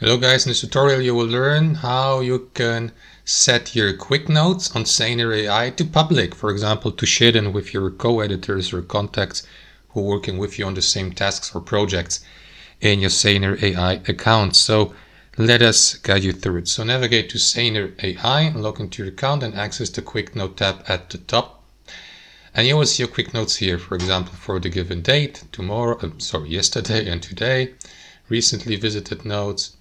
Hello guys, in this tutorial you will learn how you can set your quick notes on Saner AI to public, for example, to share them with your co-editors or contacts who are working with you on the same tasks or projects in your Saner AI account. So let us guide you through it. So navigate to Saner AI, log into your account and access the quick note tab at the top. And you will see your quick notes here, for example, for the given date, yesterday and today, recently visited notes,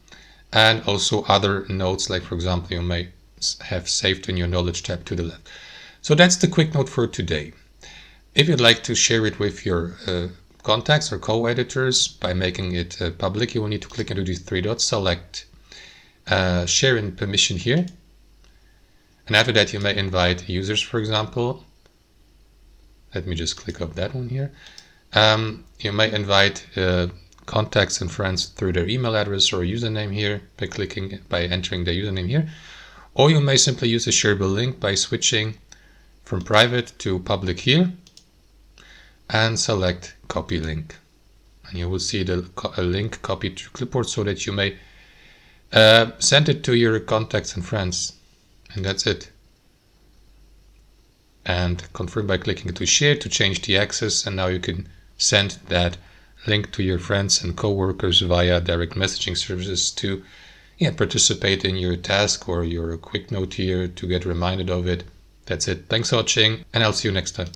and also other notes, like for example you may have saved in your knowledge tab to the left. So that's the quick note for today. If you'd like to share it with your contacts or co-editors by making it public, you will need to click into these three dots, select share in permission here, and after that you may invite users, for example. Let me just click off that one here. You may invite contacts and friends through their email address or username here by entering the username here, or you may simply use a shareable link by switching from private to public here and select copy link, and you will see the link copied to clipboard so that you may send it to your contacts and friends, and that's it. And confirm by clicking to share to change the access, and now you can send that link to your friends and co-workers via direct messaging services to participate in your task or your quick note here to get reminded of it. That's it. Thanks for watching, and I'll see you next time.